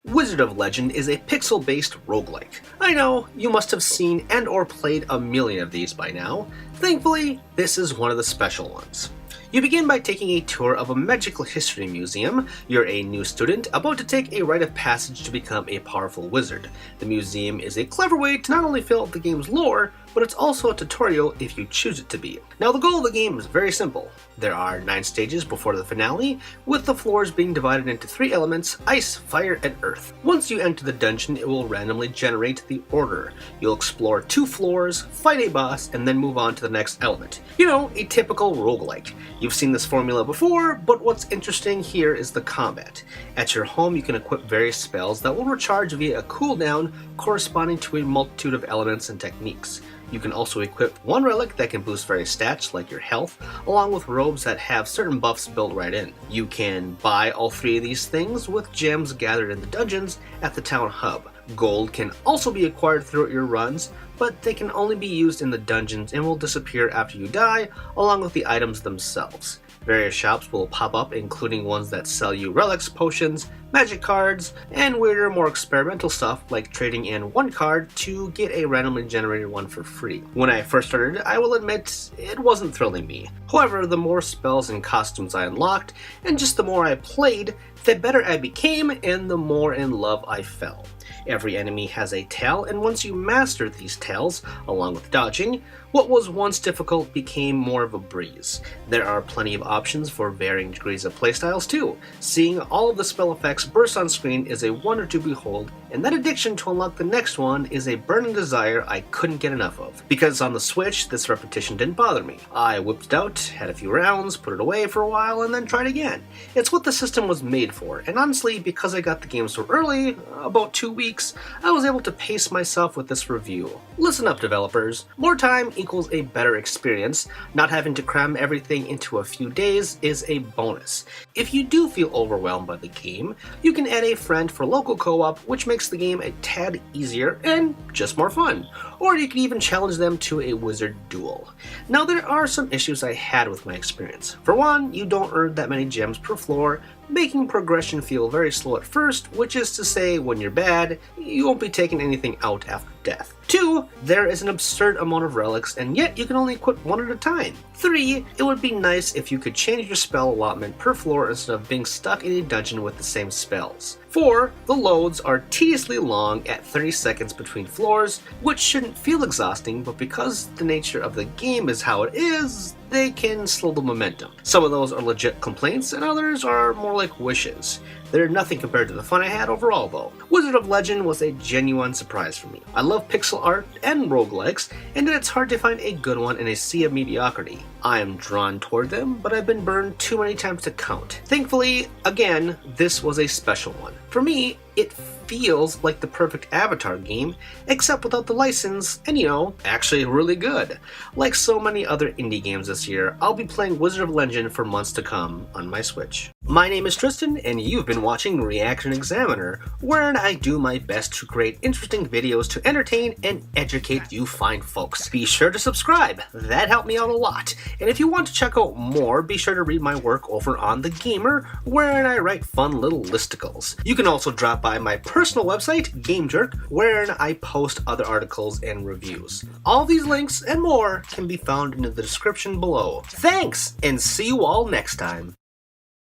Wizard of Legend is a pixel-based roguelike. I know, you must have seen and or played a million of these by now. Thankfully, this is one of the special ones. You begin by taking a tour of a magical history museum. You're a new student about to take a rite of passage to become a powerful wizard. The museum is a clever way to not only fill out the game's lore, but it's also a tutorial if you choose it to be. Now the goal of the game is very simple. There are 9 stages before the finale, with the floors being divided into 3 elements: ice, fire, and earth. Once you enter the dungeon, it will randomly generate the order. You'll explore 2 floors, fight a boss, and then move on to the next element. You know, a typical roguelike. You've seen this formula before, but what's interesting here is the combat. At your home, you can equip various spells that will recharge via a cooldown corresponding to a multitude of elements and techniques. You can also equip one relic that can boost various stats like your health, along with robes that have certain buffs built right in. You can buy all 3 of these things with gems gathered in the dungeons at the town hub. Gold can also be acquired throughout your runs, but they can only be used in the dungeons and will disappear after you die, along with the items themselves. Various shops will pop up, including ones that sell you relics, potions, magic cards, and weirder, more experimental stuff like trading in 1 card to get a randomly generated one for free. When I first started, I will admit it wasn't thrilling me. However, the more spells and costumes I unlocked, and just the more I played, the better I became and the more in love I fell. Every enemy has a tail, and once you master these tails, along with dodging, what was once difficult became more of a breeze. There are plenty of options for varying degrees of playstyles too. Seeing all of the spell effects burst on screen is a wonder to behold, and that addiction to unlock the next one is a burning desire I couldn't get enough of. Because on the Switch, this repetition didn't bother me. I whipped it out, had a few rounds, put it away for a while, and then tried again. It's what the system was made for, and honestly, because I got the game so early, about 2 weeks, I was able to pace myself with this review. Listen up, developers. More time equals a better experience. Not having to cram everything into a few days is a bonus. If you do feel overwhelmed by the game, you can add a friend for local co-op, which makes the game a tad easier and just more fun. Or you can even challenge them to a wizard duel. Now there are some issues I had with my experience. For one, you don't earn that many gems per floor, making progression feel very slow at first, which is to say, when you're bad, you won't be taking anything out after death. 2, there is an absurd amount of relics, and yet you can only equip 1 at a time. 3, it would be nice if you could change your spell allotment per floor instead of being stuck in a dungeon with the same spells. 4, the loads are tediously long at 30 seconds between floors, which shouldn't feel exhausting, but because the nature of the game is how it is, they can slow the momentum. Some of those are legit complaints, and others are more like wishes. They're nothing compared to the fun I had overall though. Wizard of Legend was a genuine surprise for me. I love pixel art and roguelikes, and it's hard to find a good one in a sea of mediocrity. I am drawn toward them, but I've been burned too many times to count. Thankfully, again, this was a special one. For me, it feels like the perfect Avatar game, except without the license, and you know, actually really good. Like so many other indie games this year, I'll be playing Wizard of Legend for months to come on my Switch. My name is Tristan, and you've been watching ReActionExaminer, wherein I do my best to create interesting videos to entertain and educate you fine folks. Be sure to subscribe, that helped me out a lot. And if you want to check out more, be sure to read my work over on The Gamer, wherein I write fun little listicles. You can also drop by my personal website, GameJerk, wherein I post other articles and reviews. All these links and more can be found in the description below. Thanks, and see you all next time.